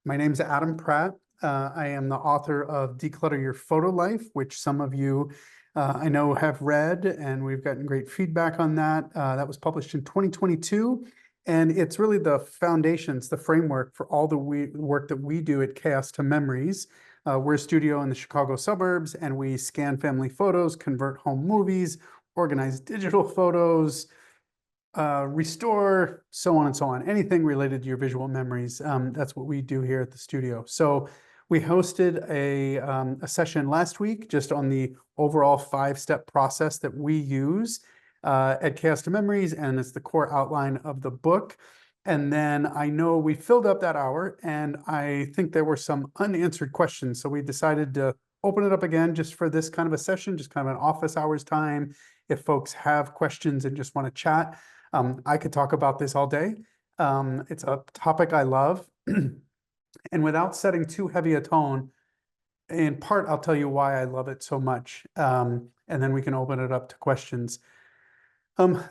My name's Adam Pratt. I am the author of Declutter Your Photo Life, which some of you I know have read, and we've gotten great feedback on that. That was published in 2022, and it's really the foundations, the framework for all the work that we do at Chaos to Memories. We're a studio in the Chicago suburbs, and we scan family photos, convert home movies, organize digital photos, restore, so on and so on. Anything related to your visual memories. That's what we do here at the studio. So we hosted a session last week just on the overall 5-step process that we use at Chaos to Memories, and it's the core outline of the book. And then I know we filled up that hour, and I think there were some unanswered questions. So we decided to open it up again just for this kind of a session, just kind of an office hours time. If folks have questions and just want to chat, I could talk about this all day. It's a topic I love. And without setting too heavy a tone, in part, I'll tell you why I love it so much. And then we can open it up to questions.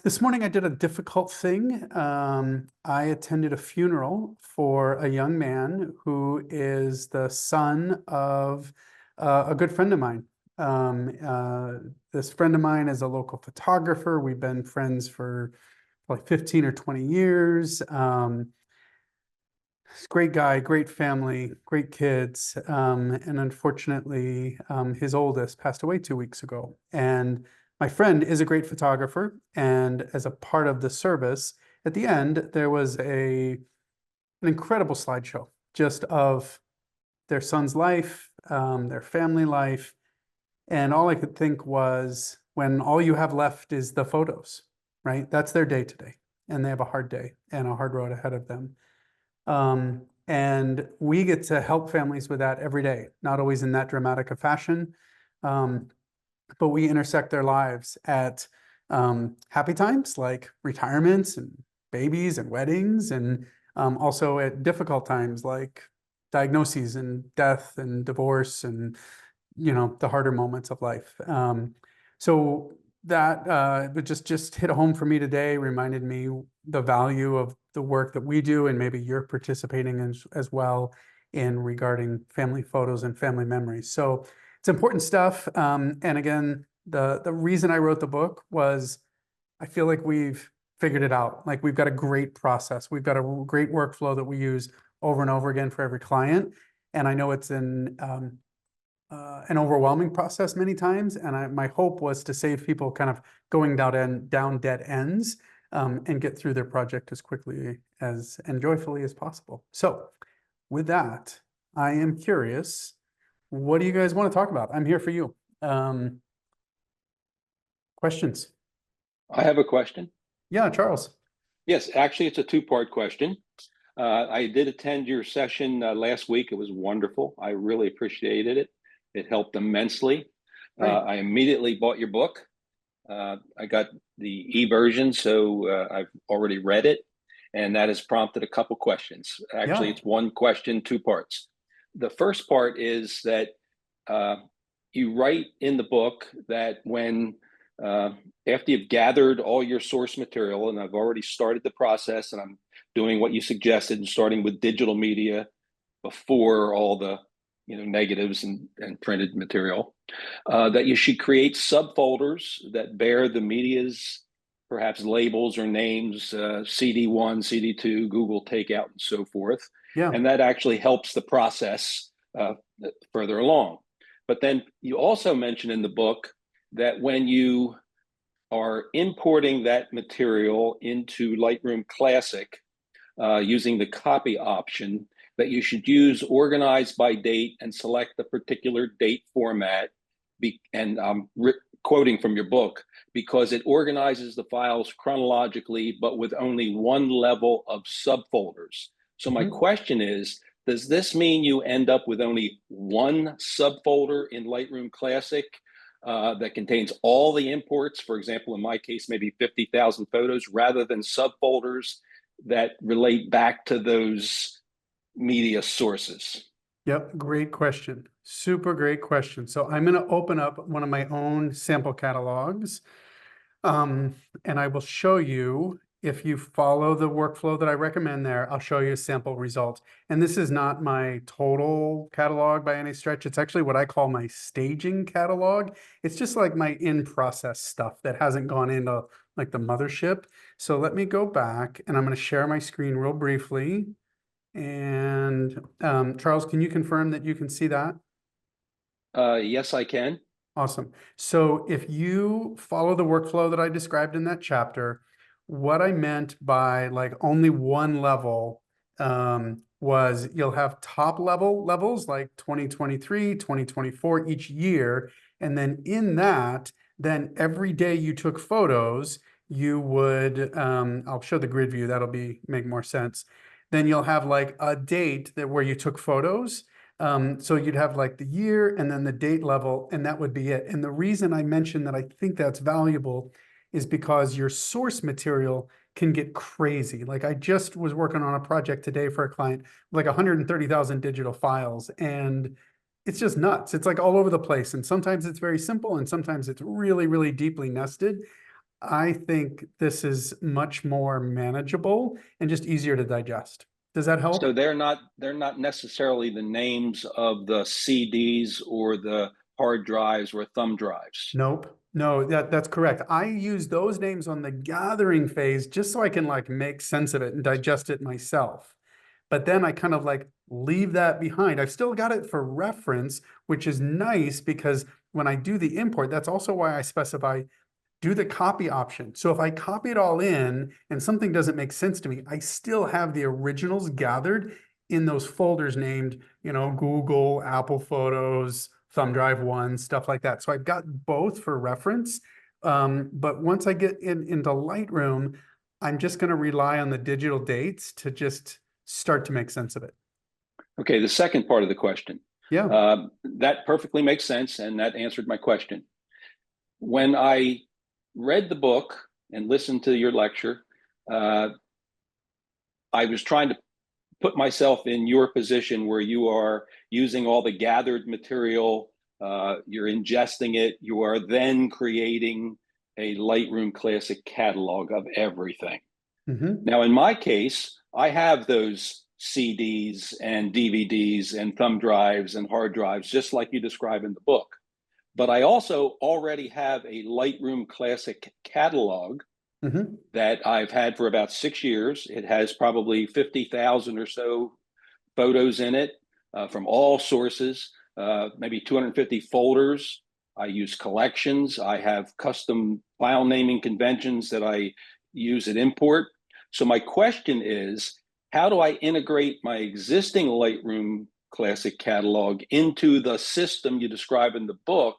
This morning I did a difficult thing. I attended a funeral for a young man who is the son of a good friend of mine. This friend of mine is a local photographer. We've been friends for like 15 or 20 years. Great guy, great family, great kids. And unfortunately, his oldest passed away 2 weeks ago. And my friend is a great photographer. And as a part of the service, at the end, there was an incredible slideshow just of their son's life, their family life. And all I could think was, when all you have left is the photos, right? That's their day today. And they have a hard day and a hard road ahead of them. And we get to help families with that every day, not always in that dramatic a fashion. But we intersect their lives at happy times like retirements and babies and weddings, and also at difficult times like diagnoses and death and divorce and, you know, the harder moments of life. So that but just hit home for me today, reminded me the value of the work that we do, and maybe you're participating in, as well, in regarding family photos and family memories. So it's important stuff. And again, the reason I wrote the book was I feel like we've figured it out. Like, we've got a great process. We've got a great workflow that we use over and over again for every client. And I know it's an overwhelming process many times. And my hope was to save people kind of going down dead ends, and get through their project as quickly and joyfully as possible. So with that, I am curious, what do you guys want to talk about? I'm here for you. Questions? I have a question. Yeah, Charles. Yes, actually, it's a two-part question. I did attend your session last week. It was wonderful. I really appreciated it. It helped immensely. I immediately bought your book. I got the e-version, so I've already read it, and that has prompted a couple questions. Actually, It's one question, two parts. The first part is that you write in the book that when after you've gathered all your source material, and I've already started the process, and I'm doing what you suggested, and starting with digital media before all the negatives and printed material, that you should create subfolders that bear the media's perhaps labels or names, CD1, CD2, Google Takeout, and so forth. Yeah. And that actually helps the process further along. But then you also mention in the book that when you are importing that material into Lightroom Classic using the copy option, that you should use organize by date and select the particular date format. And I'm quoting from your book, because it organizes the files chronologically, but with only one level of subfolders. So my question is, does this mean you end up with only one subfolder in Lightroom Classic that contains all the imports? For example, in my case, maybe 50,000 photos, rather than subfolders that relate back to those media sources? Yep, great question. Super great question. So I'm going to open up one of my own sample catalogs, and I will show you if you follow the workflow that I recommend there, I'll show you a sample result. And this is not my total catalog by any stretch. It's actually what I call my staging catalog. It's just like my in-process stuff that hasn't gone into like the mothership. So let me go back and I'm going to share my screen real briefly. And Charles, can you confirm that you can see that? Yes, I can. Awesome. So if you follow the workflow that I described in that chapter, what I meant by like only one level was you'll have top level levels like 2023, 2024 each year. And then in that, then every day you took photos, you would, I'll show the grid view, that'll make more sense. Then you'll have like a date that where you took photos. So you'd have like the year and then the date level, and that would be it. And the reason I mentioned that I think that's valuable is because your source material can get crazy. Like I just was working on a project today for a client, like 130,000 digital files, and it's just nuts. It's like all over the place. And sometimes it's very simple, and sometimes it's really, really deeply nested. I think this is much more manageable and just easier to digest. Does that So help? they're not necessarily the names of the CDs or the hard drives or thumb drives. Nope. No, that's correct. I use those names on the gathering phase just so I can like make sense of it and digest it myself. But then I kind of like leave that behind. I've still got it for reference, which is nice because when I do the import, that's also why I specify do the copy option. So if I copy it all in and something doesn't make sense to me, I still have the originals gathered in those folders named, Google, Apple Photos, Thumb Drive One, stuff like that. So I've got both for reference. But once I get into Lightroom, I'm just going to rely on the digital dates to just start to make sense of it. Okay, the second part of the question. Yeah. That perfectly makes sense, and that answered my question. When I read the book and listened to your lecture, I was trying to put myself in your position where you are using all the gathered material, you're ingesting it, you are then creating a Lightroom Classic catalog of everything. Hmm. Now, in my case, I have those CDs and DVDs and thumb drives and hard drives, just like you describe in the book. But I also already have a Lightroom Classic catalog Hmm. that I've had for about 6 years. It has probably 50,000 or so photos in it from all sources, maybe 250 folders. I use collections. I have custom file naming conventions that I use at import. So my question is, how do I integrate my existing Lightroom Classic catalog into the system you describe in the book,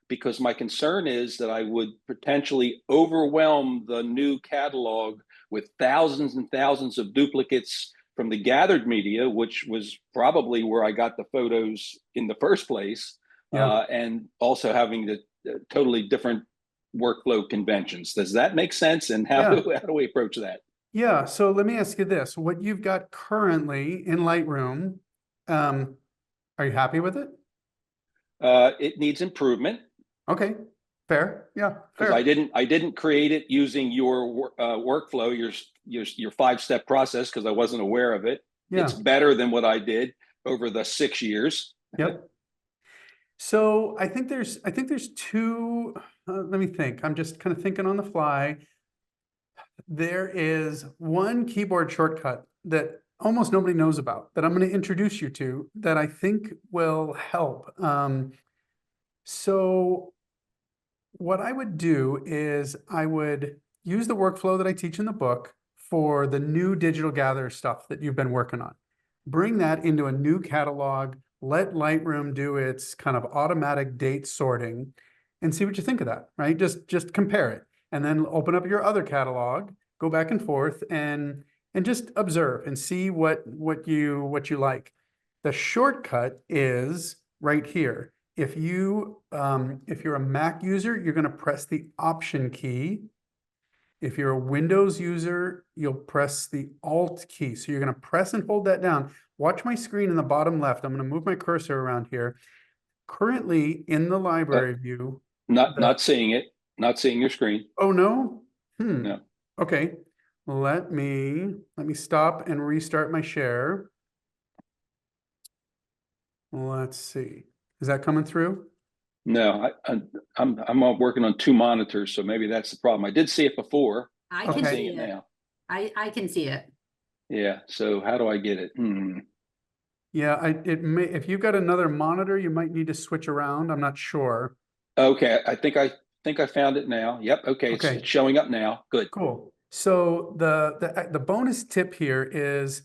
because my concern is that I would potentially overwhelm the new catalog with thousands and thousands of duplicates from the gathered media, which was probably where I got the photos in the first place, Yeah. and also having the totally different workflow conventions. Does that make sense? And how Yeah. do, how do we approach that? Yeah, so let me ask you this. What you've got currently in Lightroom, are you happy with it? It needs improvement Okay, fair. Yeah, because fair. I didn't create it using your workflow, your 5-step process, because I wasn't aware of it. It's Yeah, better than what I did over the 6 years. yep. So I think there's two, let me think. I'm just kind of thinking on the fly. There is one keyboard shortcut that almost nobody knows about that I'm going to introduce you to that I think will help. So what I would do is I would use the workflow that I teach in the book for the new digital gather stuff that you've been working on. Bring that into a new catalog, let Lightroom do its kind of automatic date sorting and see what you think of that, right? Just compare it and then open up your other catalog, go back and forth and just observe and see what you like. The shortcut is right here. If you're a Mac user, you're going to press the Option key. If you're a Windows user, you'll press the Alt key. So you're going to press and hold that down. Watch my screen in the bottom left. I'm going to move my cursor around here. Currently in the Uh, library view, not seeing it, not seeing your screen. oh no? Hmm. No. Okay. let me stop and restart my share. Let's see. Is that coming through? No, I'm working on two monitors, so maybe that's the problem. I did see it before. I I'm can Okay. seeing see it it. now. I can see it. Yeah. So how do I get it? Yeah, it may, if you've got another monitor, you might need to switch around. I'm not sure. Okay. I think I found it now. Yep. Okay. It's Okay, it's showing up now. Good. cool. So the bonus tip here is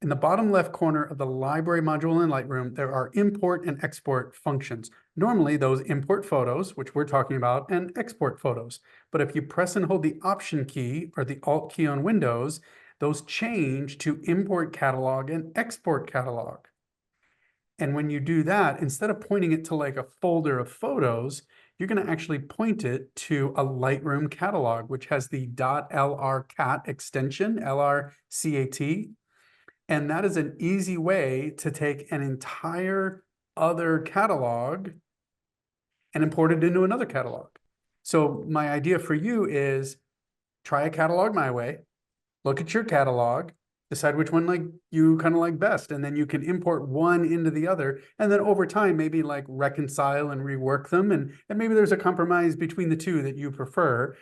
in the bottom left corner of the library module in Lightroom, there are import and export functions. Normally those import photos, which we're talking about, and export photos. But if you press and hold the Option key or the Alt key on Windows, those change to import catalog and export catalog. And when you do that, instead of pointing it to like a folder of photos, you're going to actually point it to a Lightroom catalog, which has the .lrcat extension, LRCAT. And that is an easy way to take an entire other catalog and import it into another catalog. So my idea for you is try a catalog my way, look at your catalog, decide which one like you kind of like best, and then you can import one into the other, and then over time maybe like reconcile and rework them, and maybe there's a compromise between the two that you prefer.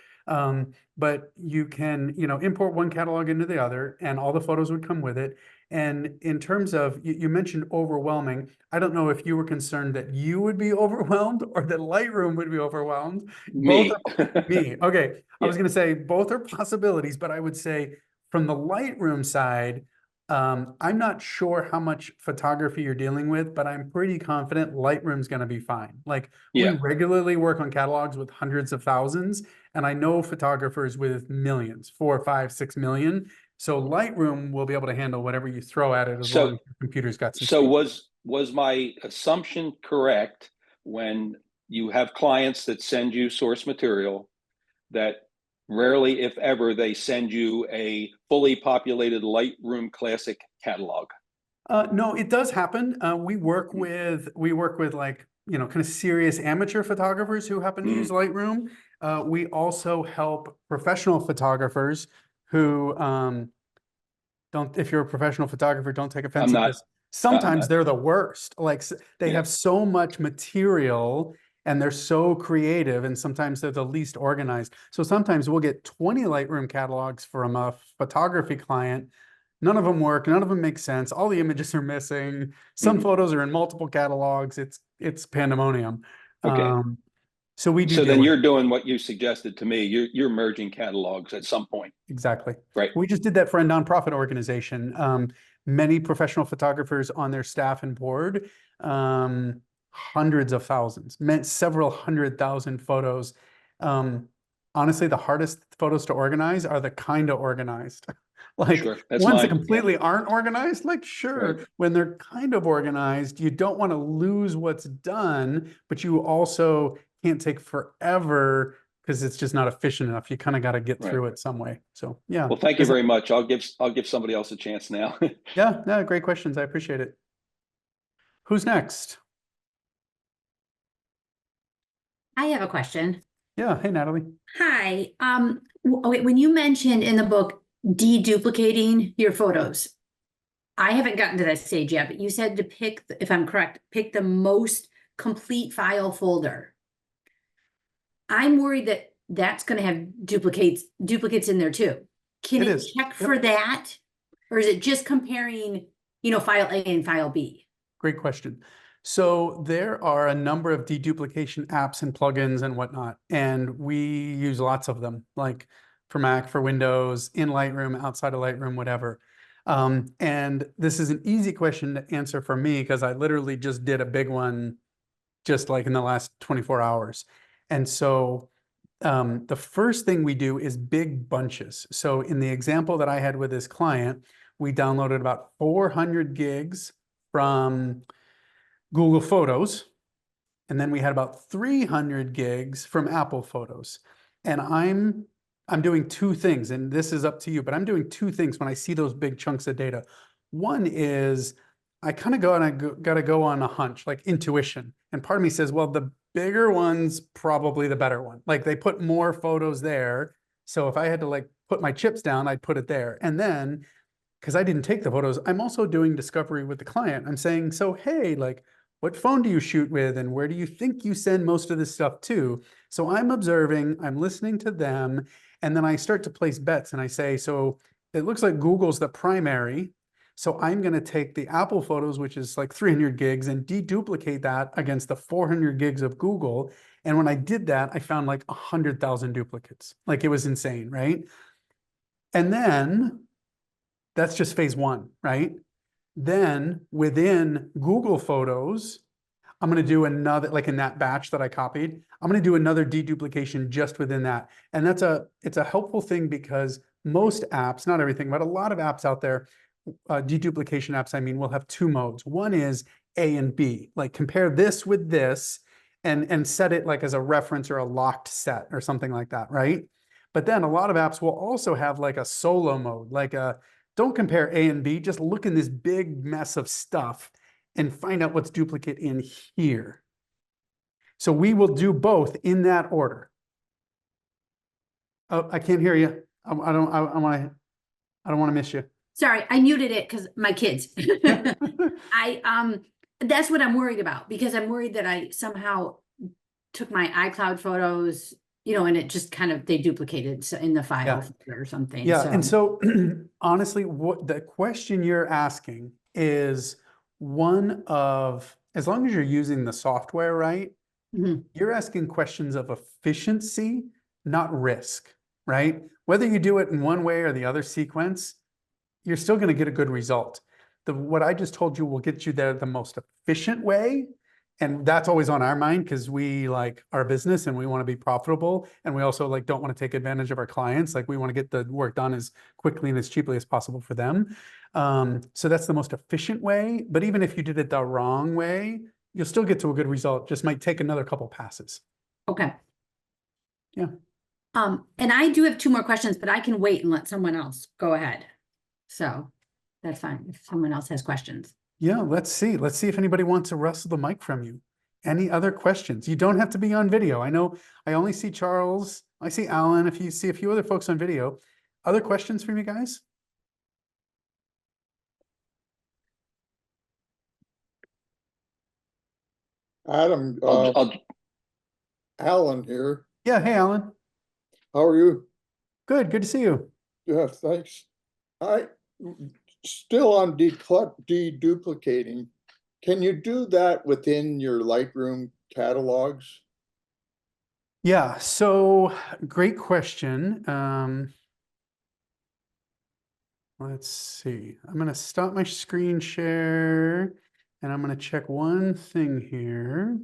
But you can, import one catalog into the other, and all the photos would come with it. And in terms of, you mentioned overwhelming. I don't know if you were concerned that you would be overwhelmed or that Lightroom would be overwhelmed. Both Me. are me. Okay. I Yeah. was going to say both are possibilities, but I would say from the Lightroom side, I'm not sure how much photography you're dealing with, but I'm pretty confident Lightroom's going to be fine. Like we Yeah. regularly work on catalogs with hundreds of thousands, and I know photographers with millions, 4, 5, 6 million. So Lightroom will be able to handle whatever you throw at it as long So as your computer's got some so speed. was my assumption correct when you have clients that send you source material that rarely, if ever, they send you a fully populated Lightroom Classic catalog? No, it does happen. We work with like, kind of serious amateur photographers who happen to use Mm, Lightroom. We also help professional photographers who don't, if you're a professional photographer, don't take offense I'm at not. this. I'm Sometimes not. they're the worst. Like they Yeah. have so much material and they're so creative, and sometimes they're the least organized. So sometimes we'll get 20 Lightroom catalogs from a photography client. None of them work, none of them make sense. All the images are missing. Some Mhm. photos are in multiple catalogs. It's pandemonium. Okay. Um, so we do So deal then with you're doing what you suggested to me. You're merging catalogs at some point, exactly. right? We just did that for a nonprofit organization. Many professional photographers on their staff and board, hundreds of thousands, meant several 100,000 photos. Um, Honestly, the hardest photos to organize are the kind of organized. Like Sure. That's ones that mine. Yeah. completely aren't organized, like Right. sure, when they're kind of organized, you don't want to lose what's done, but you also can't take forever because it's just not efficient enough. You kind of got to get Right. through it some way. So yeah, Well, thank you very much. I'll give somebody else a chance now. yeah, no, great questions. I appreciate it. Who's next? I have a question. Yeah, hey Natalie. Hi. Okay, when you mentioned in the book deduplicating your photos, I haven't gotten to that stage yet, but you said to pick, if I'm correct, pick the most complete file folder. I'm worried that that's going to have duplicates in there too. Can It it is. check Yep. for that? Or is it just comparing, file A and file B? Great question. So there are a number of deduplication apps and plugins and whatnot, and we use lots of them, like for Mac, for Windows, in Lightroom, outside of Lightroom, whatever. And this is an easy question to answer for me because I literally just did a big one just like in the last 24 hours. And so the first thing we do is big bunches. So in the example that I had with this client, we downloaded about 400 gigs from Google Photos, and then we had about 300 gigs from Apple Photos. And I'm doing two things, and this is up to you, but I'm doing two things when I see those big chunks of data. One is I kind of go and got to go on a hunch, like intuition. And part of me says, well, the bigger one's probably the better one. Like they put more photos there. So if I had to like put my chips down, I'd put it there. And then, because I didn't take the photos, I'm also doing discovery with the client. I'm saying, so, hey, like, what phone do you shoot with? And where do you think you send most of this stuff to? So I'm observing, I'm listening to them, and then I start to place bets and I say, so it looks like Google's the primary. So I'm going to take the Apple photos, which is like 300 gigs, and deduplicate that against the 400 gigs of Google. And when I did that, I found like 100,000 duplicates. Like, it was insane, right? And then that's just phase one, right? Then within Google Photos, I'm going to do another, like in that batch that I copied, I'm going to do another deduplication just within that. And it's a helpful thing because most apps, not everything, but a lot of apps out there, deduplication apps, I mean, will have two modes. One is A and B, like compare this with this and set it like as a reference or a locked set or something like that, right? But then a lot of apps will also have like a solo mode, like a don't compare A and B, just look in this big mess of stuff and find out what's duplicate in here. So we will do both in that order. Oh, I can't hear you. I don't want to miss you. Sorry, I muted it because my kids. That's what I'm worried about, because I'm worried that I somehow took my iCloud photos, and it just kind of, they duplicated in the file or something. Yeah, and so honestly, what the question you're asking is one of, as long as you're using the software right, you're asking questions of efficiency, not risk, right? Whether you do it in one way or the other sequence, you're still going to get a good result. What I just told you will get you there the most efficient way. And that's always on our mind because we like our business and we want to be profitable. And we also like don't want to take advantage of our clients. Like, we want to get the work done as quickly and as cheaply as possible for them. So that's the most efficient way. But even if you did it the wrong way, you'll still get to a good result. Just might take another couple passes. Okay. Yeah. And I do have two more questions, but I can wait and let someone else go ahead. So that's fine if someone else has questions. Yeah, let's see. Let's see if anybody wants to wrestle the mic from you. Any other questions? You don't have to be on video. I know I only see Charles. I see Alan. If you see a few other folks on video. Other questions from you guys? Adam, Alan here. Yeah, hey, Alan. How are you? Good to see you. Yeah, thanks. I still on deduplicating. Can you do that within your Lightroom catalogs? Yeah, so great question. Let's see. I'm going to stop my screen share and I'm going to check one thing here.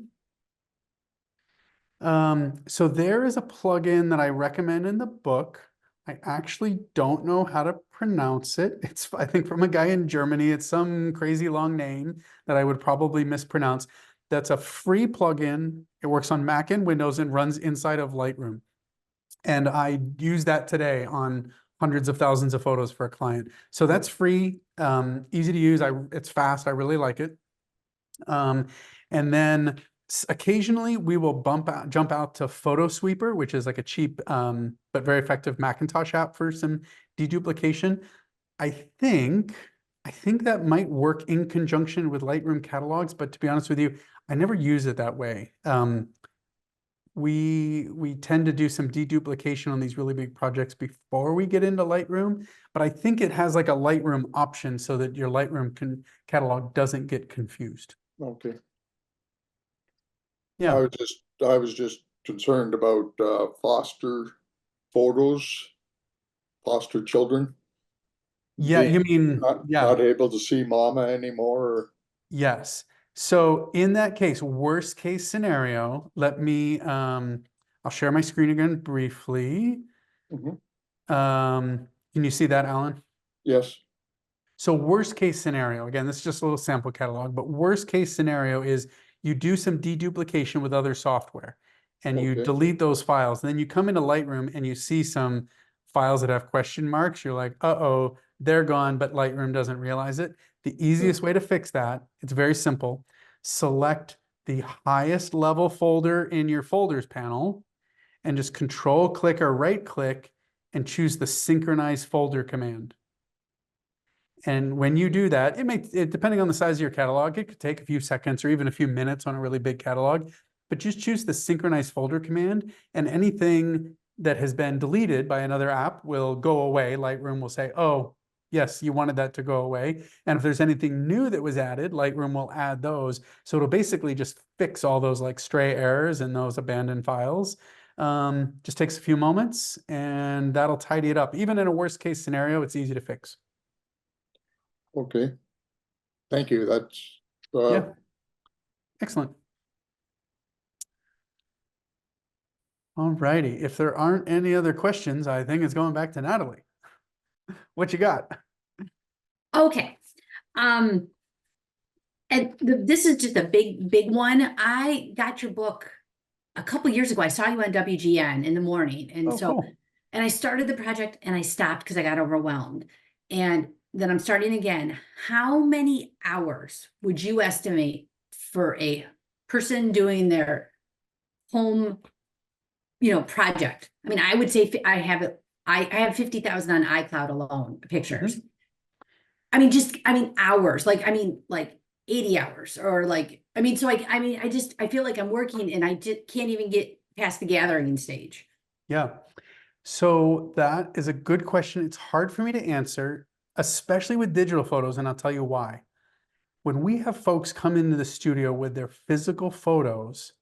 So there is a plugin that I recommend in the book. I actually don't know how to pronounce it. It's, I think, from a guy in Germany. It's some crazy long name that I would probably mispronounce. That's a free plugin. It works on Mac and Windows and runs inside of Lightroom. And I use that today on hundreds of thousands of photos for a client. So that's free, easy to use. It's fast. I really like it. And then occasionally we will jump out to Photo Sweeper, which is like a cheap but very effective Macintosh app for some deduplication. I think that might work in conjunction with Lightroom catalogs, but to be honest with you, I never use it that way. We tend to do some deduplication on these really big projects before we get into Lightroom, but I think it has like a Lightroom option so that your Lightroom catalog doesn't get confused. Okay. Yeah. I was just concerned about foster children. Yeah, you mean, not able to see mama anymore. Yes. So in that case, worst case scenario, let me, I'll share my screen again briefly. Can you see that, Alan? Yes. So worst case scenario, again, this is just a little sample catalog, but worst case scenario is you do some deduplication with other software and you delete those files. And then you come into Lightroom and you see some files that have question marks. You're like, uh-oh, they're gone, but Lightroom doesn't realize it. The easiest way to fix that, it's very simple. Select the highest level folder in your folders panel and just control click or right click and choose the synchronize folder command. And when you do that, depending on the size of your catalog, it could take a few seconds or even a few minutes on a really big catalog, but just choose the synchronize folder command, and anything that has been deleted by another app will go away. Lightroom will say, oh, yes, you wanted that to go away. And if there's anything new that was added, Lightroom will add those. So it'll basically just fix all those like stray errors and those abandoned files. Just takes a few moments and that'll tidy it up. Even in a worst case scenario, it's easy to fix. Okay. Thank you. That's, Yeah. Excellent. All righty. If there aren't any other questions, I think it's going back to Natalie. What you got? Okay. And this is just a big one. I got your book a couple years ago. I saw you on WGN in the morning. And Oh, cool. and I started the project and I stopped because I got overwhelmed. And then I'm starting again. How many hours would you estimate for a person doing their home, project? I mean, I would say I have 50,000 on iCloud alone, pictures. I mean, hours, like 80 hours or I feel like I'm working and I just can't even get past the gathering stage. Yeah. So that is a good question. It's hard for me to answer, especially with digital photos, and I'll tell you why. When we have folks come into the studio with their physical photos,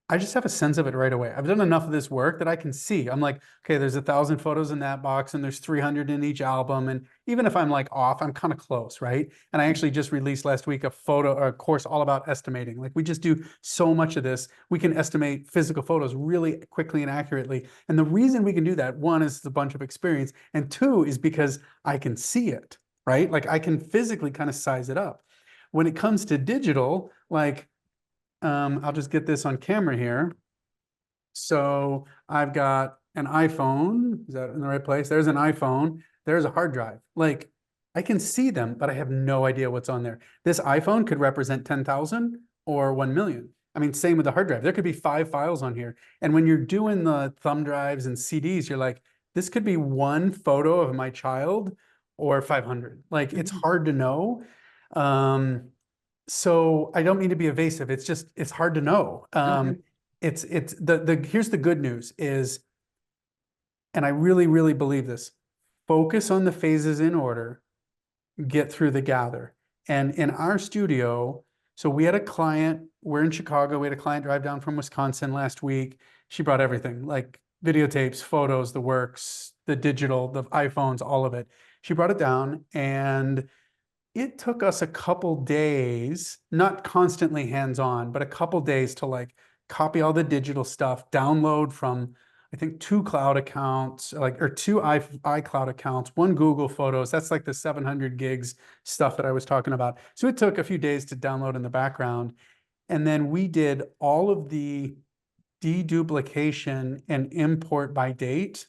I just have a sense of it right away. I've done enough of this work that I can see. I'm like, okay, there's 1,000 photos in that box and there's 300 in each album. And even if I'm like off, I'm kind of close, right? And I actually just released last week a course all about estimating. Like we just do so much of this. We can estimate physical photos really quickly and accurately. And the reason we can do that, one, is it's a bunch of experience. And two is because I can see it, right? Like I can physically kind of size it up. When it comes to digital, like, I'll just get this on camera here. So I've got an iPhone. Is that in the right place? There's an iPhone. There's a hard drive. Like I can see them, but I have no idea what's on there. This iPhone could represent 10,000 or 1 million. I mean, same with the hard drive. There could be 5 files on here. And when you're doing the thumb drives and CDs, you're like, this could be one photo of my child or 500. Like it's hard to know. So I don't mean to be evasive. It's just, it's hard to know. Here's the good news is, and I really, really believe this, focus on the phases in order, get through the gather. And in our studio, so we had a client, we're in Chicago, we had a client drive down from Wisconsin last week. She brought everything, like videotapes, photos, the works, the digital, the iPhones, all of it. She brought it down and it took us a couple days, not constantly hands-on, but a couple days to like copy all the digital stuff, download from, I think 2 cloud accounts, or 2 iCloud accounts, 1 Google Photos. That's like the 700 gigs stuff that I was talking about. So it took a few days to download in the background. And then we did all of the deduplication and import by date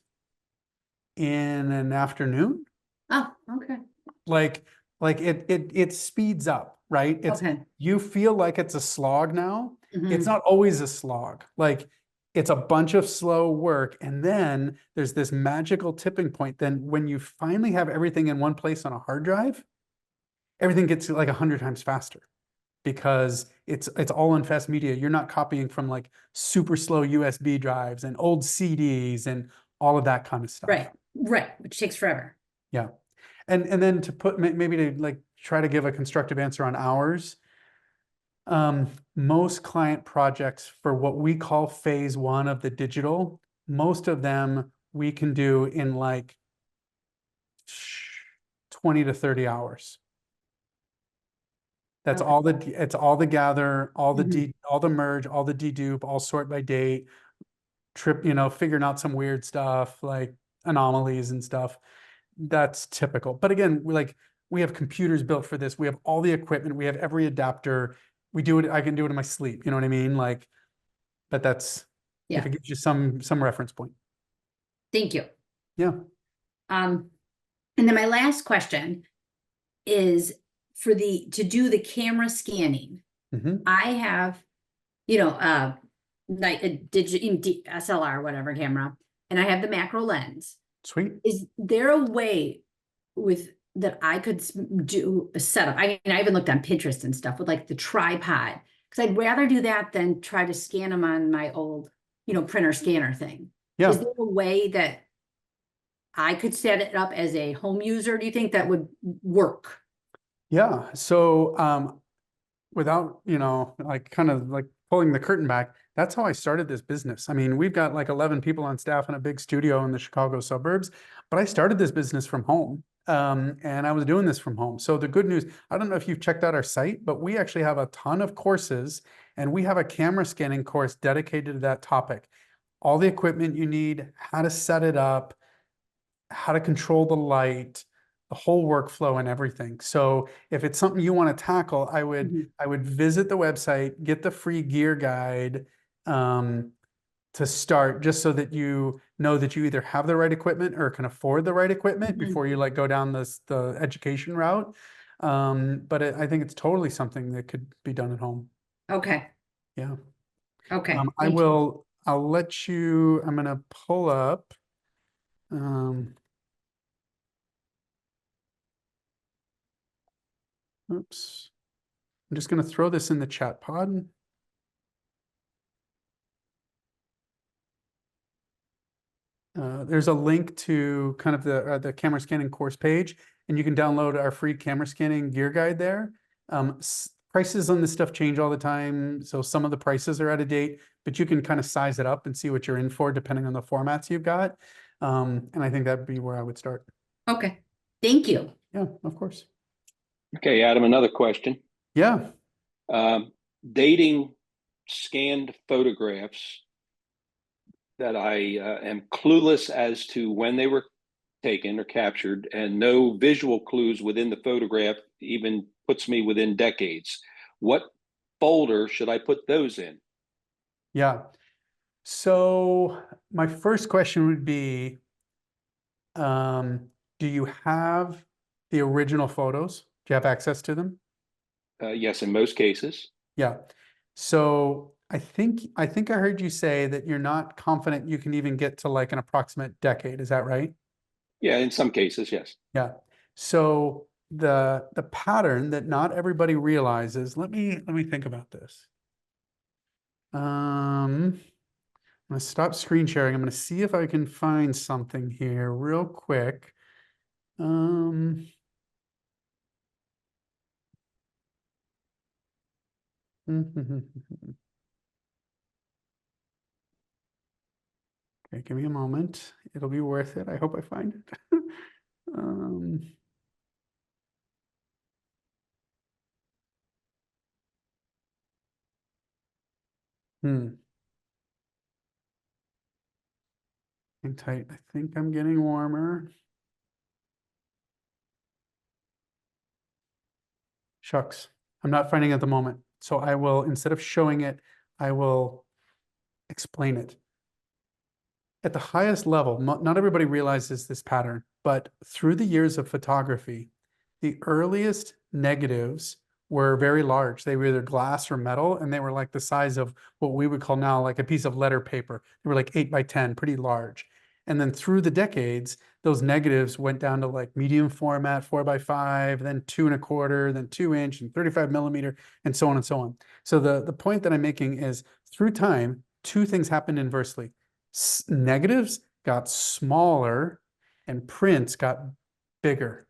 in an afternoon. Oh, okay. Like it speeds up, right? You feel like it's a slog now. It's not always a slog. Like it's a bunch of slow work. And then there's this magical tipping point. Then when you finally have everything in one place on a hard drive, everything gets like 100 times faster because it's all in fast media. You're not copying from like super slow USB drives and old CDs and all of that kind of stuff. Right, which takes forever. Yeah. And then to put, maybe to like try to give a constructive answer on hours, most client projects for what we call phase 1 of the digital, most of them we can do in like 20 to 30 hours. That's all it's all the gather, all the all the merge, all the dedupe, all sort by date, figuring out some weird stuff like anomalies and stuff. That's typical. But again, we have computers built for this. We have all the equipment. We have every adapter. We do it. I can do it in my sleep. You know what I mean? Like, but that's, if it gives you some reference point. Thank you. Yeah. And then my last question is to do the camera scanning. I have, like a digital SLR, whatever camera, and I have the macro lens. Sweet. Is there a way with that I could do a setup? I mean, I even looked on Pinterest and stuff with like the tripod, because I'd rather do that than try to scan them on my old, printer scanner thing. Yeah. Is there a way that I could set it up as a home user? Do you think that would work? Yeah. So without, like kind of like pulling the curtain back, that's how I started this business. I mean, we've got like 11 people on staff in a big studio in the Chicago suburbs, but I started this business from home. And I was doing this from home. So the good news, I don't know if you've checked out our site, but we actually have a ton of courses, and we have a camera scanning course dedicated to that topic. All the equipment you need, how to set it up, how to control the light, the whole workflow and everything. So if it's something you want to tackle, I would visit the website, get the free gear guide to start, just so that you know that you either have the right equipment or can afford the right equipment before you like go down the education route. But I think it's totally something that could be done at home. Okay. Yeah. Okay. I'll let you, I'm gonna pull up. Oops. I'm just going to throw this in the chat pod. There's a link to kind of the camera scanning course page, and you can download our free camera scanning gear guide there. Prices on this stuff change all the time, so some of the prices are out of date, but you can kind of size it up and see what you're in for depending on the formats you've got. And I think that'd be where I would start. Okay. Thank you. Yeah, of course. Okay, Adam, another question. Yeah. Dating scanned photographs that I am clueless as to when they were taken or captured, and no visual clues within the photograph even puts me within decades. What folder should I put those in? Yeah. So my first question would be, do you have the original photos? Do you have access to them? Yes, in most cases. Yeah. So I think I heard you say that you're not confident you can even get to like an approximate decade. Is that right? Yeah, in some cases, yes. Yeah. So the pattern that not everybody realizes, let me think about this. I'm gonna stop screen sharing. I'm gonna see if I can find something here real quick. Okay, give me a moment. It'll be worth it. I hope I find it. Hang tight. I think I'm getting warmer. Shucks. I'm not finding it at the moment. So I will, instead of showing it, I will explain it. At the highest level, not everybody realizes this pattern, but through the years of photography, the earliest negatives were very large. They were either glass or metal, and they were like the size of what we would call now like a piece of letter paper. They were like 8 by 10, pretty large. And then through the decades, those negatives went down to like medium format, 4 by 5, then 2 1/4, then 2" and 35 millimeter, and so on and so on. So the point that I'm making is through time, two things happened inversely. Negatives got smaller and prints got bigger.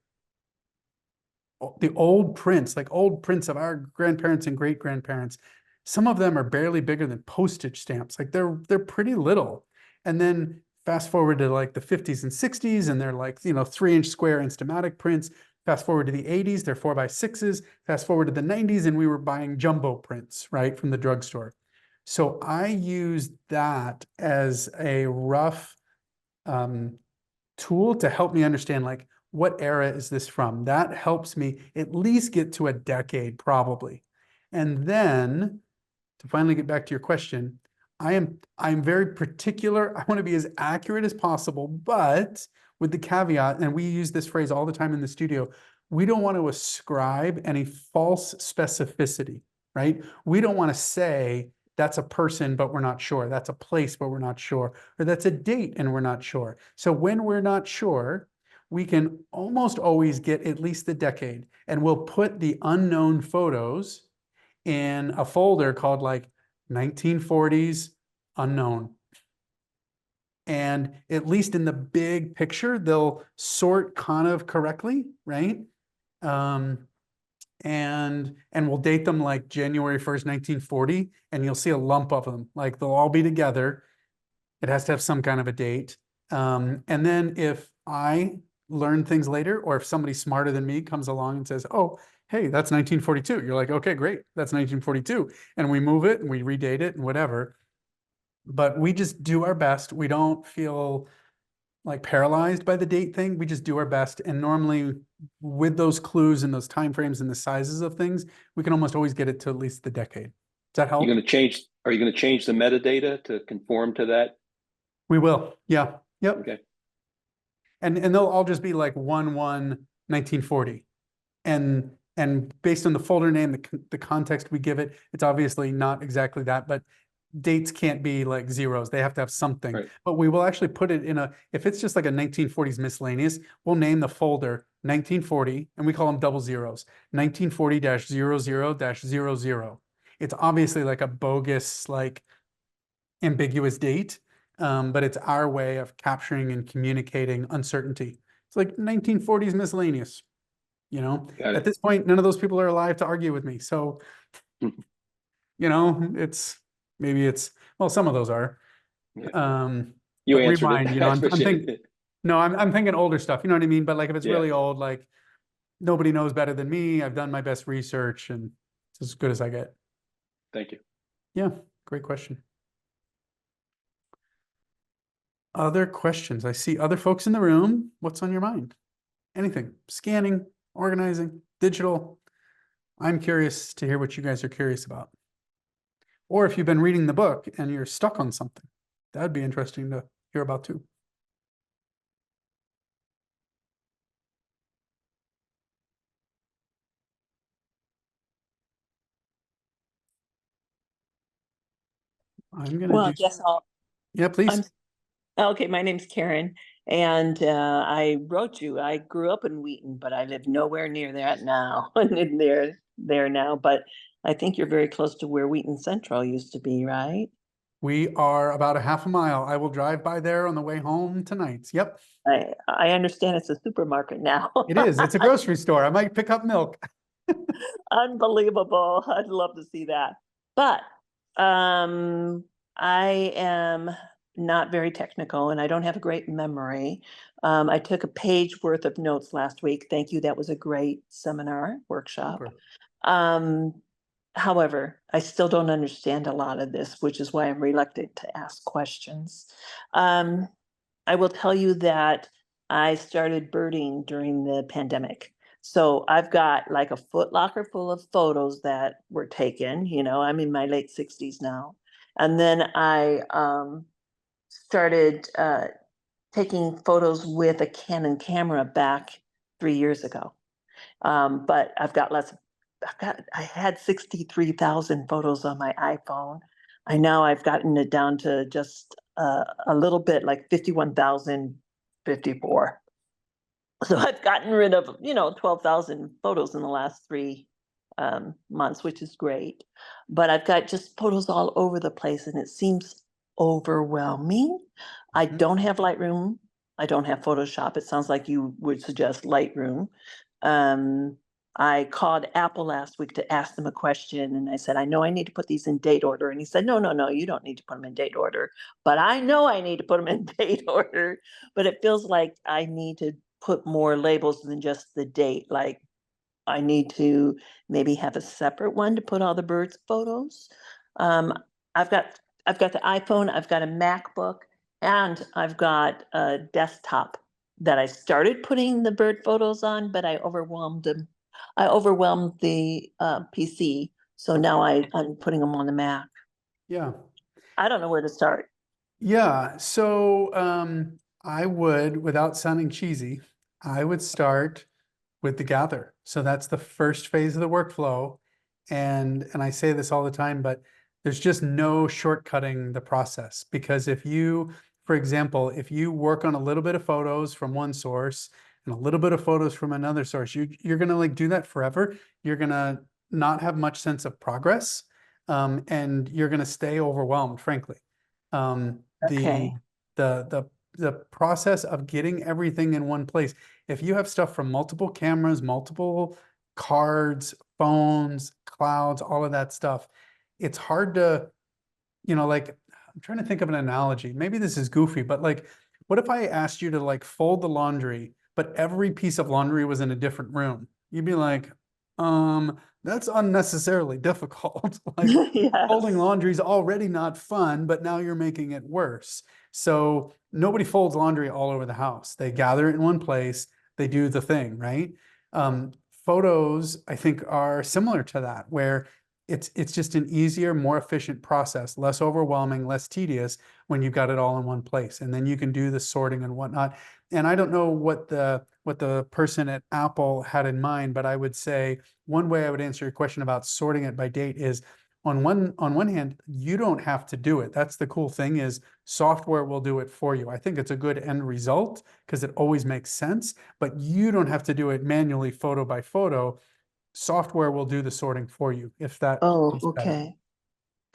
The old prints, like old prints of our grandparents and great grandparents, some of them are barely bigger than postage stamps. Like they're pretty little. And then fast forward to like the 50s and 60s, and they're like, 3" square Instamatic prints. Fast forward to the 80s, they're 4 by 6s. Fast forward to the 90s, and we were buying jumbo prints, right, from the drugstore. So I used that as a rough tool to help me understand, like, what era is this from? That helps me at least get to a decade, probably. And then to finally get back to your question, I'm very particular. I want to be as accurate as possible, but with the caveat, and we use this phrase all the time in the studio, we don't want to ascribe any false specificity, right? We don't want to say that's a person, but we're not sure. That's a place, but we're not sure. Or that's a date and we're not sure. So when we're not sure, we can almost always get at least the decade, and we'll put the unknown photos in a folder called like 1940s unknown. And at least in the big picture, they'll sort kind of correctly, right? And we'll date them like January 1st, 1940, and you'll see a lump of them. Like they'll all be together. It has to have some kind of a date. And then if I learn things later, or if somebody smarter than me comes along and says, oh, hey, that's 1942. You're like, okay, great. That's 1942. And we move it and we redate it and whatever. But we just do our best. We don't feel like paralyzed by the date thing. We just do our best. And normally with those clues and those timeframes and the sizes of things, we can almost always get it to at least the decade. Does that help? Are you going to change the metadata to conform to that? We will. Yeah. Yep. Okay. And they'll all just be like 1/1/1940. And based on the folder name, the context we give it, it's obviously not exactly that, but dates can't be like zeros. They have to have something. Right. But we will actually put it in if it's just like a 1940s miscellaneous, we'll name the folder 1940, and we call them double zeros, 1940-00-00. It's obviously like a bogus, like ambiguous date, but it's our way of capturing and communicating uncertainty. It's like 1940s miscellaneous, you know? Got At it. this point, none of those people are alive to argue with me. So, you know, well, some of those are. Yeah. You But answered rewind, it. you know, I I'm appreciate thinking, it. no, I'm thinking older stuff, you know what I mean? But like if it's Yeah. really old, like nobody knows better than me. I've done my best research and it's as good as I get. Thank you. Yeah, great question. Other questions? I see other folks in the room. What's on your mind? Anything? Scanning, organizing, digital? I'm curious to hear what you guys are curious about. Or if you've been reading the book and you're stuck on something, that'd be interesting to hear about too. I'm gonna Well, do. I guess Yeah, please. okay, my name's Karen, and I wrote you. I grew up in Wheaton, but I live nowhere near that now. And there now, but I think you're very close to where Wheaton Central used to be, right? We are about a half a mile. I will drive by there on the way home tonight. Yep, I understand it's a supermarket now. it is. It's a grocery store. I might pick up milk. Unbelievable. I'd love to see that. But I am not very technical and I don't have a great memory. I took a page worth of notes last week. Thank you. That was a great seminar workshop. Super. However, I still don't understand a lot of this, which is why I'm reluctant to ask questions. I will tell you that I started birding during the pandemic. So I've got like a foot locker full of photos that were taken, I'm in my late 60s now. And then I started taking photos with a Canon camera back 3 years ago. But I had 63,000 photos on my iPhone. I know I've gotten it down to just a little bit, like 51,054. So I've gotten rid of 12,000 photos in the last 3 months, which is great. But I've got just photos all over the place, and it seems overwhelming. I don't have Lightroom. I don't have Photoshop. It sounds like you would suggest Lightroom. I called Apple last week to ask them a question, and I said, I know I need to put these in date order. And he said, no, you don't need to put them in date order. But I know I need to put them in date order. But it feels like I need to put more labels than just the date. Like I need to maybe have a separate one to put all the birds photos. I've got the iPhone, I've got a MacBook, and I've got a desktop that I started putting the bird photos on, but I overwhelmed them. I overwhelmed the PC, so now I'm putting them on the Mac. Yeah. I don't know where to start. Yeah. So I would, without sounding cheesy, I would start with the gather. So that's the first phase of the workflow. And I say this all the time, but There's just no shortcutting the process, because if you, for example, if you work on a little bit of photos from one source and a little bit of photos from another source, you're gonna like do that forever. You're gonna not have much sense of progress, and you're gonna stay overwhelmed, frankly. Okay. The process of getting everything in one place. If you have stuff from multiple cameras, multiple cards, phones, clouds, all of that stuff, it's hard to, like, I'm trying to think of an analogy. Maybe this is goofy, but like, what if I asked you to like fold the laundry, but every piece of laundry was in a different room? You'd be like, that's unnecessarily difficult. Like, folding Yes. laundry is already not fun, but now you're making it worse. So nobody folds laundry all over the house. They gather it in one place, they do the thing, right? Um, Photos, I think, are similar to that, where it's just an easier, more efficient process, less overwhelming, less tedious when you've got it all in one place. And then you can do the sorting and whatnot. And I don't know what the person at Apple had in mind, but I would say one way I would answer your question about sorting it by date is, on one hand, you don't have to do it. That's the cool thing, is software will do it for you. I think it's a good end result because it always makes sense, but you don't have to do it manually, photo by photo. Software will do the sorting for you, if that Oh, is better. okay.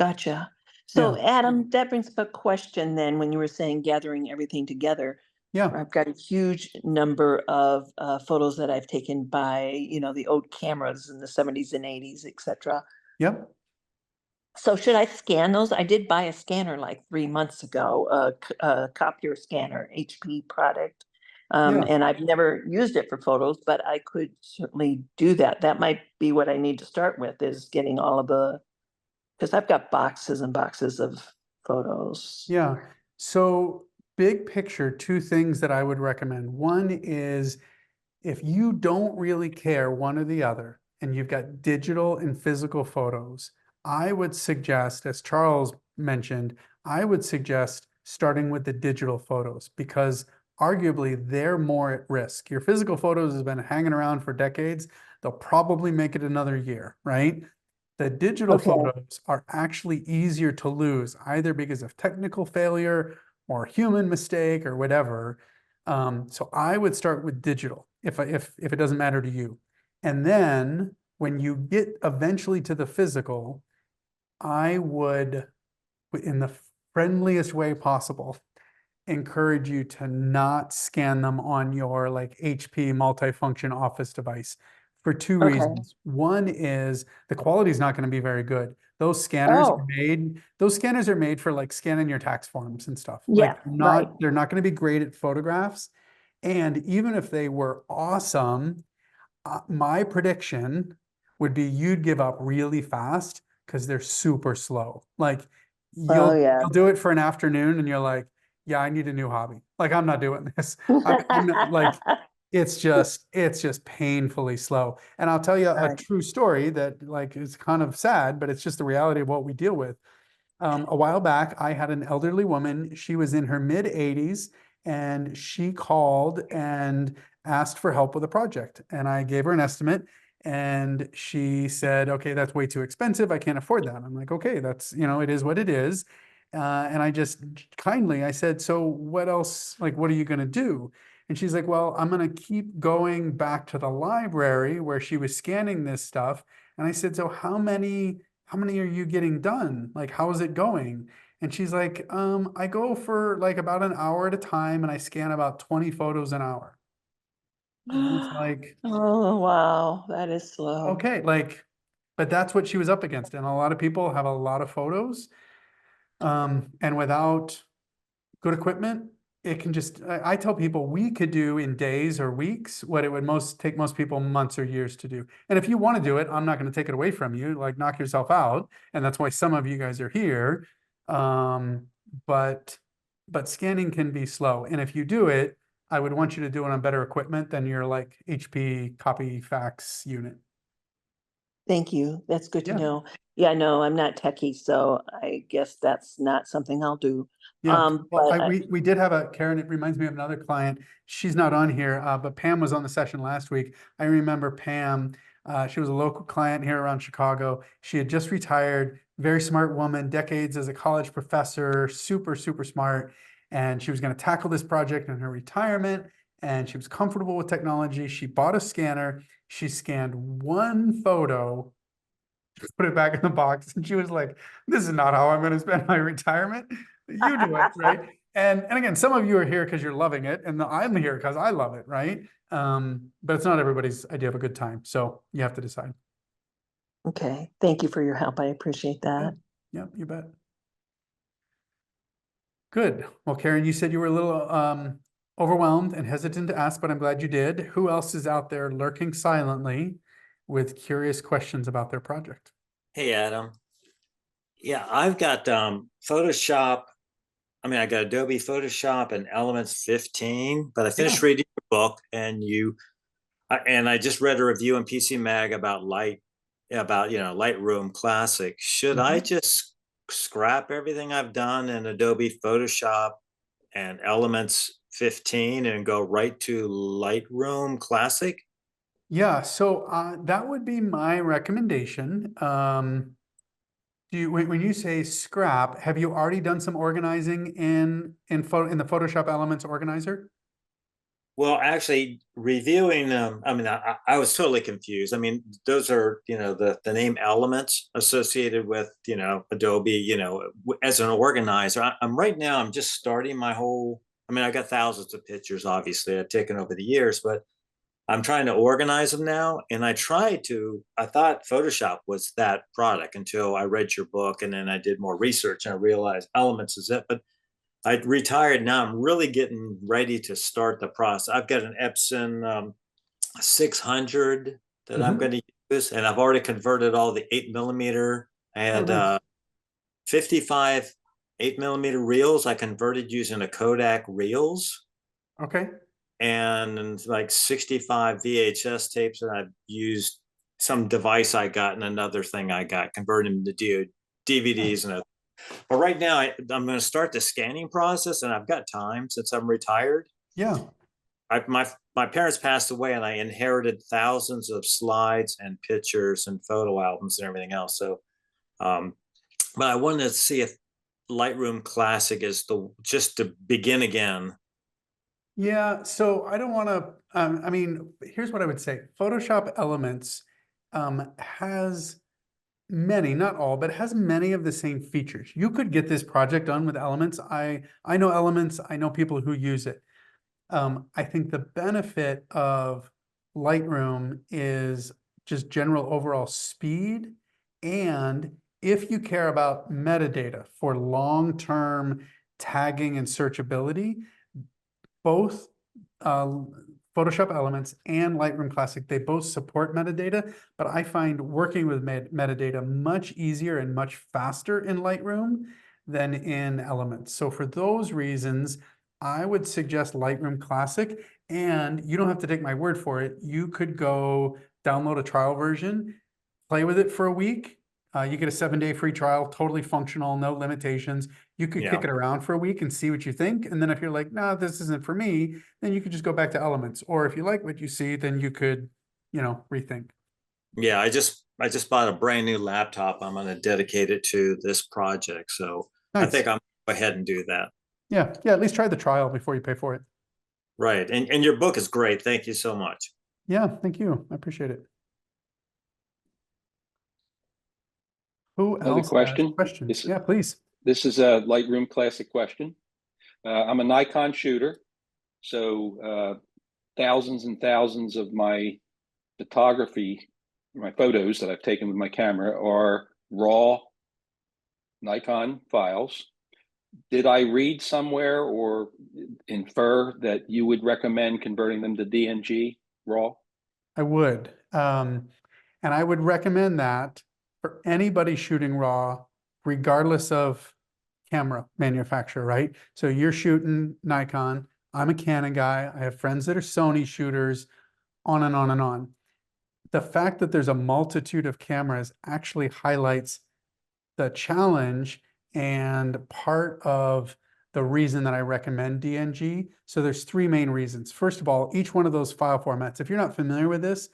Gotcha. Yeah. So Adam, that brings up a question then, when you were saying gathering everything together. Yeah. I've got a huge number of photos that I've taken by, the old cameras in the 70s and 80s, etc. Yep. So should I scan those? I did buy a scanner like 3 months ago, a copier scanner, HP product. Yeah. And I've never used it for photos, but I could certainly do that. That might be what I need to start with, is getting all of because I've got boxes and boxes of photos. Yeah. So big picture, two things that I would recommend. One is, if you don't really care one or the other, and you've got digital and physical photos, I would suggest, as Charles mentioned, I would suggest starting with the digital photos, because arguably they're more at risk. Your physical photos has been hanging around for decades. They'll probably make it another year, right? The digital Okay. photos are actually easier to lose, either because of technical failure or human mistake or whatever. So I would start with digital, if it doesn't matter to you. And then when you get eventually to the physical, I would, in the friendliest way possible, encourage you to not scan them on your like HP multifunction office device, for two Okay. reasons. One is the quality is not going to be very good. Those Oh, scanners are made for like scanning your tax forms and stuff. yeah, Like, right. they're not going to be great at photographs. And even if they were awesome, my prediction would be you'd give up really fast because they're super slow. Like, Oh, yeah. you'll do it for an afternoon and you're like, yeah, I need a new hobby. Like, I'm not doing this. I'm not, like, it's just painfully slow. And I'll tell you a Right. true story that like is kind of sad, but it's just the reality of what we deal with. A while back, I had an elderly woman. She was in her mid 80s, and she called and asked for help with a project. And I gave her an estimate, and she said, okay, that's way too expensive. I can't afford that. I'm like, okay, that's, it is what it is. And I just kindly, I said, so what else, like, what are you going to do? And she's like, well, I'm going to keep going back to the library where she was scanning this stuff. And I said, so how many are you getting done? Like, how is it going? And she's like, I go for like about an hour at a time, and I scan about 20 photos an hour. And I was like, Oh, wow, that is slow. okay, like, but that's what she was up against. And a lot of people have a lot of photos. And without good equipment, it can just, I tell people we could do in days or weeks what it would take most people months or years to do. And if you want to do it, I'm not going to take it away from you, like, knock yourself out. And that's why some of you guys are here. Um, but scanning can be slow. And if you do it, I would want you to do it on better equipment than your like HP copy fax unit. Thank you. That's good to Yeah. know. Yeah, no, I'm not techie, so I guess that's not something I'll do. Yeah, well, But we did have Karen, it reminds me of another client. She's not on here, but Pam was on the session last week. I remember Pam, she was a local client here around Chicago. She had just retired, very smart woman, decades as a college professor, super, super smart. And she was going to tackle this project in her retirement. And she was comfortable with technology. She bought a scanner. She scanned one photo, put it back in the box. And she was like, this is not how I'm going to spend my retirement. You do it, right? And again, some of you are here because you're loving it. And I'm here because I love it, right? But it's not everybody's idea of a good time. So you have to decide. Okay, thank you for your help. I appreciate that. Yeah, you bet. Good. Well, Karen, you said you were a little overwhelmed and hesitant to ask, but I'm glad you did. Who else is out there lurking silently with curious questions about their project? Hey, Adam. Yeah, I've got Photoshop. I mean, I got Adobe Photoshop and Elements 15, but I finished reading your book and I just read a review in PC Mag about Lightroom Classic. Should I just scrap everything I've done in Adobe Photoshop and Elements 15 and go right to Lightroom Classic? Yeah, so that would be my recommendation. When you say scrap, have you already done some organizing in the Photoshop Elements organizer? Well, actually, reviewing them, I mean, I was totally confused. I mean, those are, the name elements associated with, Adobe, as an organizer. I'm just starting my whole, I mean, I got thousands of pictures, obviously, I've taken over the years, but I'm trying to organize them now. And I thought Photoshop was that product until I read your book and then I did more research and I realized Elements is it. But I retired. Now I'm really getting ready to start the process. I've got an Epson 600 that I'm going to use, and I've already converted all the 8mm. I had 55 8mm reels. I converted using a Kodak reels. Okay. And like 65 VHS tapes, and I've used some device I got and another thing I got, converting them to DVDs and but right now, I'm going to start the scanning process, and I've got time since I'm retired. Yeah. My parents passed away, and I inherited thousands of slides and pictures and photo albums and everything else. So, but I wanted to see if Lightroom Classic is just to begin again. Yeah, so I don't want to, I mean, here's what I would say. Photoshop Elements has many, not all, but has many of the same features. You could get this project done with Elements. I know Elements, I know people who use it. I think the benefit of Lightroom is just general overall speed. And if you care about metadata for long-term tagging and searchability, both Photoshop Elements and Lightroom Classic, they both support metadata, but I find working with metadata much easier and much faster in Lightroom than in Elements. So for those reasons, I would suggest Lightroom Classic, and you don't have to take my word for it. You could go download a trial version, play with it for a week. You get a 7-day free trial, totally functional, no limitations. You could kick it around for a week and see what you think. And then if you're like, no, this isn't for me, then you could just go back to Elements. Or if you like what you see, then you could, rethink. Yeah, I just bought a brand new laptop. I'm going to dedicate it to this project. So Nice. I think I'm going to go ahead and do that. Yeah, at least try the trial before you pay for it. Right. And your book is great. Thank you so much. Yeah, thank you. I appreciate it. Who Another else question? has questions? Yeah, please. This is a Lightroom Classic question. I'm a Nikon shooter, so thousands and thousands of my photography, my photos that I've taken with my camera are raw Nikon files. Did I read somewhere or infer that you would recommend converting them to DNG raw? I would. And I would recommend that for anybody shooting raw, regardless of camera manufacturer, right? So you're shooting Nikon. I'm a Canon guy. I have friends that are Sony shooters, on and on and on. The fact that there's a multitude of cameras actually highlights the challenge and part of the reason that I recommend DNG. So there's 3 main reasons. First of all, each one of those file formats, if you're not familiar with this,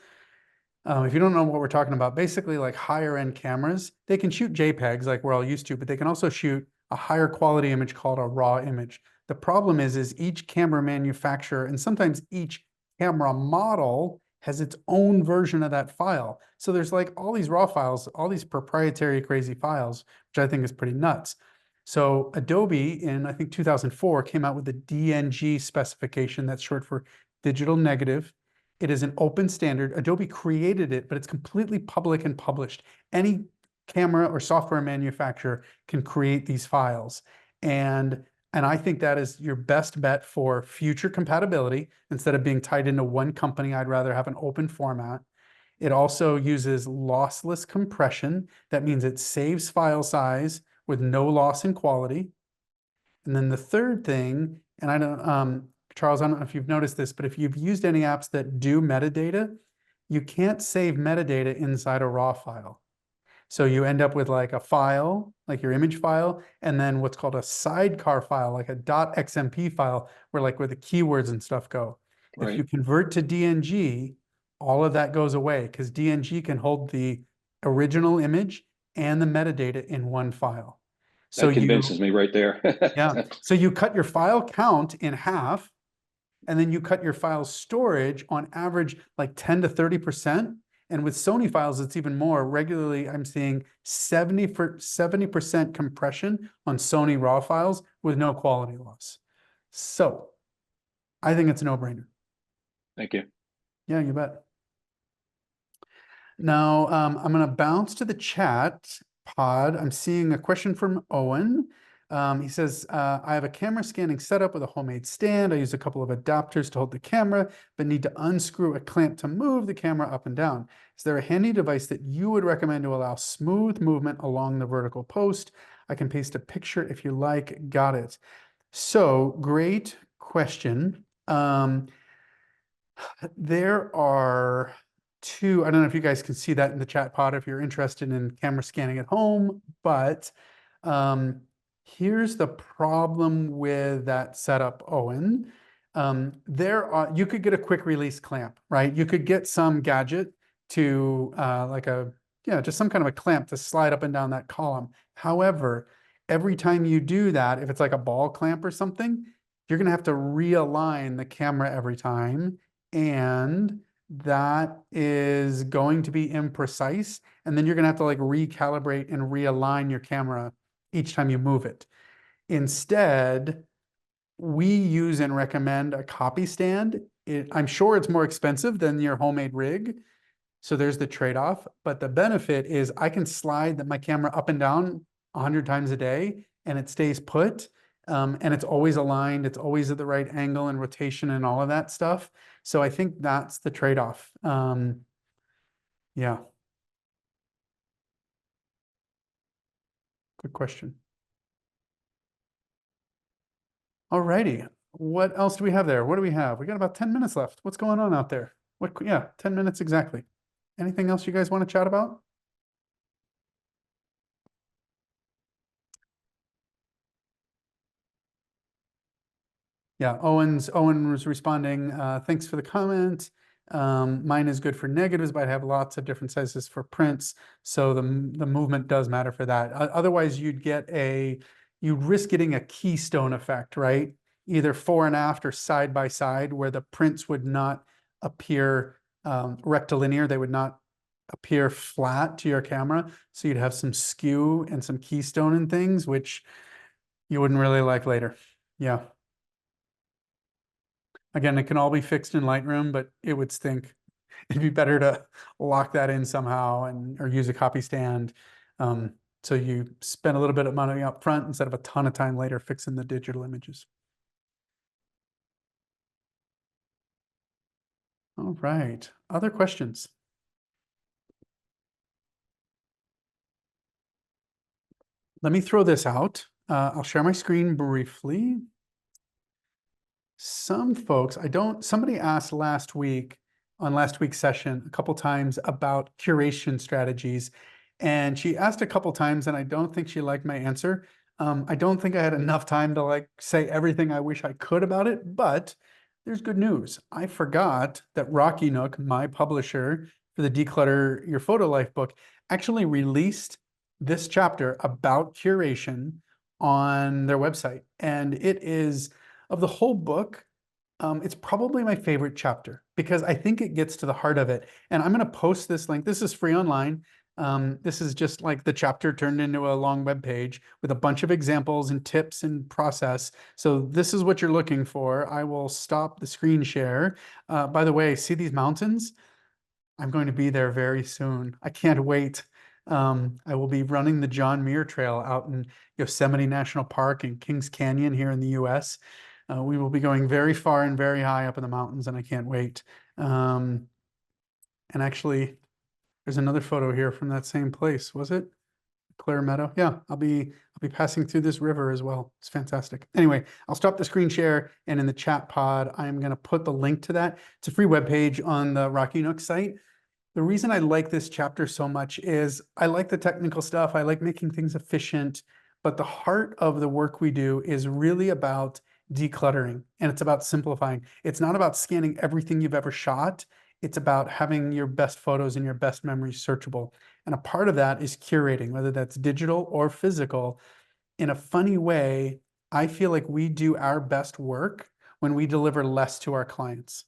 If you don't know what we're talking about, basically like higher end cameras, they can shoot JPEGs like we're all used to, but they can also shoot a higher quality image called a raw image. The problem is each camera manufacturer and sometimes each camera model has its own version of that file. So there's like all these raw files, all these proprietary crazy files, which I think is pretty nuts. So Adobe in, I think 2004, came out with the DNG specification, that's short for digital negative. It is an open standard. Adobe created it, but it's completely public and published. Any camera or software manufacturer can create these files. And I think that is your best bet for future compatibility. Instead of being tied into one company, I'd rather have an open format. It also uses lossless compression. That means it saves file size with no loss in quality. And then the third thing, and I don't, Charles, I don't know if you've noticed this, but if you've used any apps that do metadata, you can't save metadata inside a raw file. So you end up with like a file, like your image file, and then what's called a sidecar file, like a .xmp file, where the keywords and stuff go. If you Right. convert to DNG, all of that goes away because DNG can hold the original image and the metadata in one file. So That convinces me right there. yeah, so you cut your file count in half, and then you cut your file storage on average like 10 to 30%. And with Sony files, it's even more. Regularly, I'm seeing 70% compression on Sony RAW files with no quality loss. So I think it's a no-brainer. Thank you. Yeah, you bet. Now, I'm going to bounce to the chat pod. I'm seeing a question from Owen. He says, I have a camera scanning setup with a homemade stand. I use a couple of adapters to hold the camera, but need to unscrew a clamp to move the camera up and down. Is there a handy device that you would recommend to allow smooth movement along the vertical post? I can paste a picture if you like. Got it. So great question. There are two, I don't know if you guys can see that in the chat pod if you're interested in camera scanning at home, but here's the problem with that setup, Owen. You could get a quick release clamp, right? You could get some gadget to just some kind of a clamp to slide up and down that column. However, every time you do that, if it's like a ball clamp or something, you're gonna have to realign the camera every time, and that is going to be imprecise. And then you're gonna have to like recalibrate and realign your camera each time you move it. Instead, we use and recommend a copy stand. I'm sure it's more expensive than your homemade rig. So there's the trade-off, but the benefit is I can slide my camera up and down 100 times a day and it stays put. And it's always aligned. It's always at the right angle and rotation and all of that stuff. So I think that's the trade-off. Yeah. Good question. All righty. What else do we have there? What do we have? We got about 10 minutes left. What's going on out there? Yeah, 10 minutes exactly. Anything else you guys want to chat about? Yeah, Owen was responding, thanks for the comment. Mine is good for negatives, but I have lots of different sizes for prints. So the movement does matter for that. Otherwise, you'd risk getting a keystone effect, right? Either fore and aft or side by side, where the prints would not appear rectilinear. They would not appear flat to your camera. So you'd have some skew and some keystone and things, which you wouldn't really like later. Yeah. Again, it can all be fixed in Lightroom, but it would stink. It'd be better to lock that in somehow or use a copy stand. So you spend a little bit of money up front instead of a ton of time later fixing the digital images. All right. Other questions? Let me throw this out. I'll share my screen briefly. Some folks, somebody asked last week on last week's session a couple times about curation strategies. And she asked a couple times, and I don't think she liked my answer. I don't think I had enough time to like say everything I wish I could about it, but there's good news. I forgot that Rocky Nook, my publisher, for the Declutter Your Photo Life book, actually released this chapter about curation on their website. And it is, of the whole book, it's probably my favorite chapter because I think it gets to the heart of it. And I'm going to post this link. This is free online. This is just like the chapter turned into a long web page with a bunch of examples and tips and process. So this is what you're looking for. I will stop the screen share. By the way, see these mountains? I'm going to be there very soon. I can't wait. I will be running the John Muir Trail out in Yosemite National Park and Kings Canyon here in the US. We will be going very far and very high up in the mountains, and I can't wait. And actually, there's another photo here from that same place. Was it Clear Meadow? Yeah, I'll be passing through this river as well. It's fantastic. Anyway, I'll stop the screen share, and in the chat pod, I'm going to put the link to that. It's a free webpage on the Rocky Nook site. The reason I like this chapter so much is I like the technical stuff. I like making things efficient, but the heart of the work we do is really about decluttering, and it's about simplifying. It's not about scanning everything you've ever shot. It's about having your best photos and your best memories searchable. And a part of that is curating, whether that's digital or physical. In a funny way, I feel like we do our best work when we deliver less to our clients,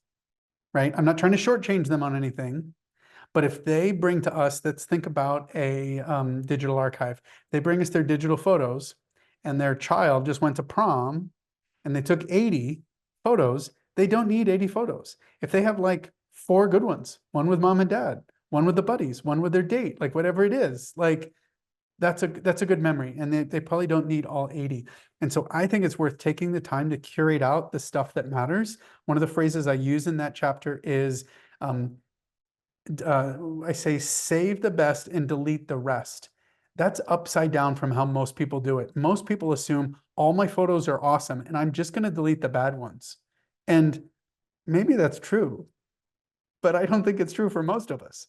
right? I'm not trying to shortchange them on anything, but if they bring to us, let's think about a digital archive. They bring us their digital photos, and their child just went to prom, and they took 80 photos. They don't need 80 photos. If they have like 4 good ones, one with mom and dad, one with the buddies, one with their date, like whatever it is, like that's a good memory. And they probably don't need all 80. And so I think it's worth taking the time to curate out the stuff that matters. One of the phrases I use in that chapter is, I say, save the best and delete the rest. That's upside down from how most people do it. Most people assume all my photos are awesome and I'm just going to delete the bad ones. And maybe that's true, but I don't think it's true for most of us.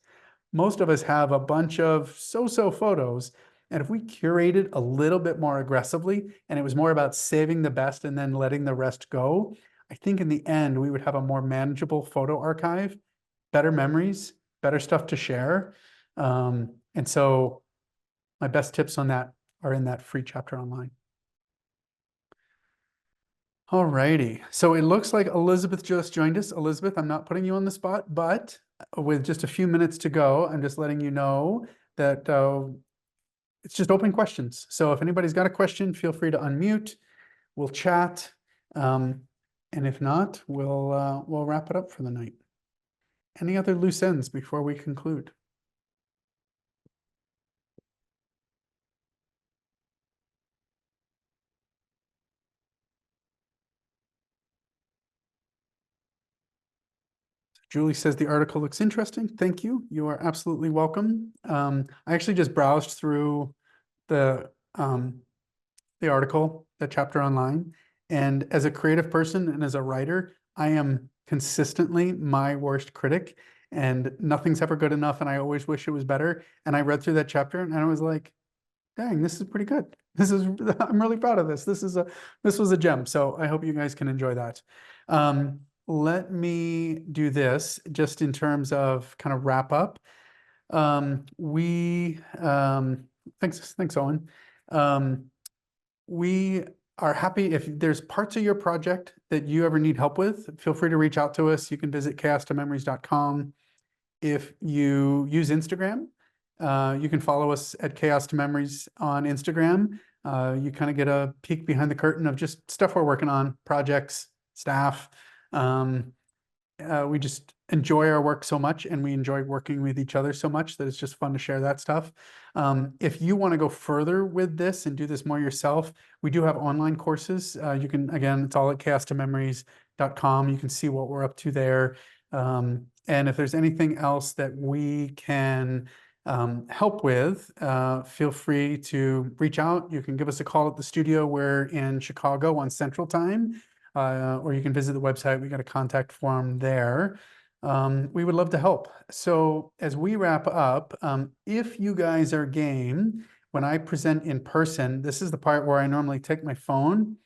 Most of us have a bunch of so-so photos. And if we curated a little bit more aggressively, and it was more about saving the best and then letting the rest go, I think in the end, we would have a more manageable photo archive, better memories, better stuff to share. And so my best tips on that are in that free chapter online. All righty. So it looks like Elizabeth just joined us. Elizabeth, I'm not putting you on the spot, but with just a few minutes to go, I'm just letting you know that it's just open questions. So if anybody's got a question, feel free to unmute. We'll chat. And if not, we'll wrap it up for the night. Any other loose ends before we conclude? Julie says the article looks interesting. Thank you. You are absolutely welcome. I actually just browsed through the article, the chapter online, and as a creative person and as a writer, I am consistently my worst critic, and nothing's ever good enough, and I always wish it was better. And I read through that chapter, and I was like, dang, this is pretty good. I'm really proud of this. This was a gem. So I hope you guys can enjoy that. Let me do this just in terms of kind of wrap up. Thanks, Owen. We are happy if there's parts of your project that you ever need help with, feel free to reach out to us. You can visit chaos2memories.com. If you use Instagram, you can follow us at Chaos to Memories on Instagram. You kind of get a peek behind the curtain of just stuff we're working on, projects, staff. We just enjoy our work so much, and we enjoy working with each other so much that it's just fun to share that stuff. If you want to go further with this and do this more yourself, we do have online courses. You can, again, it's all at chaos2memories.com. You can see what we're up to there. And if there's anything else that we can help with, feel free to reach out. You can give us a call at the studio. We're in Chicago on Central Time, or you can visit the website. We got a contact form there. We would love to help. So as we wrap up, if you guys are game, when I present in person, this is the part where I normally take my phone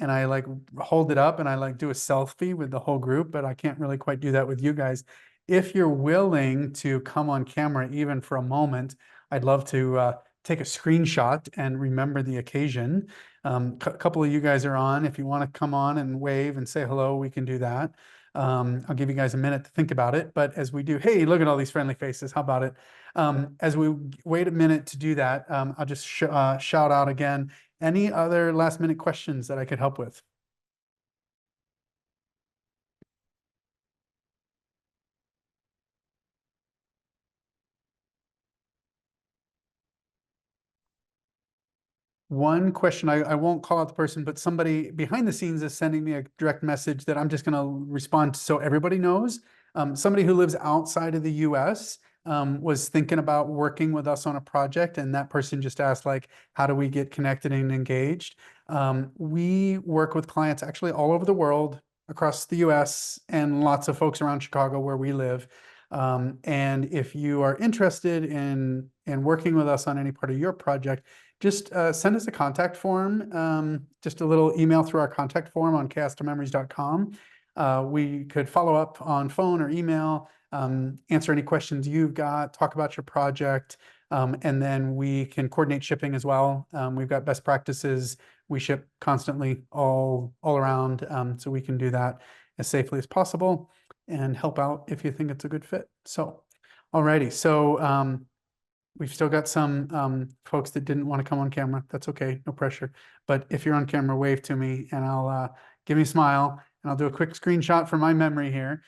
and I like hold it up and I like do a selfie with the whole group, but I can't really quite do that with you guys. if you're willing to come on camera even for a moment, I'd love to take a screenshot and remember the occasion. A couple of you guys are on. If you want to come on and wave and say hello, we can do that. I'll give you guys a minute to think about it. But as we do, hey, look at all these friendly faces. How about it? As we wait a minute to do that, I'll just shout out again. Any other last minute questions that I could help with? One question, I won't call out the person, but somebody behind the scenes is sending me a direct message that I'm just going to respond to so everybody knows. Somebody who lives outside of the US was thinking about working with us on a project, and that person just asked, like, how do we get connected and engaged? We work with clients actually all over the world, across the US, and lots of folks around Chicago where we live. And if you are interested in working with us on any part of your project, just send us a contact form, just a little email through our contact form on chaos2memories.com. We could follow up on phone or email, answer any questions you've got, talk about your project, and then we can coordinate shipping as well. We've got best practices. We ship constantly all around, so we can do that as safely as possible and help out if you think it's a good fit. So, alrighty. So, we've still got some folks that didn't want to come on camera. That's okay, no pressure. But if you're on camera, wave to me and I'll give me a smile and I'll do a quick screenshot from my memory here.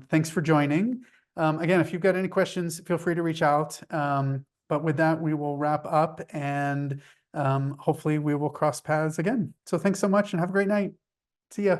Thanks for joining. Again, if you've got any questions, feel free to reach out. But with that, we will wrap up and hopefully we will cross paths again. So thanks so much and have a great night. See ya.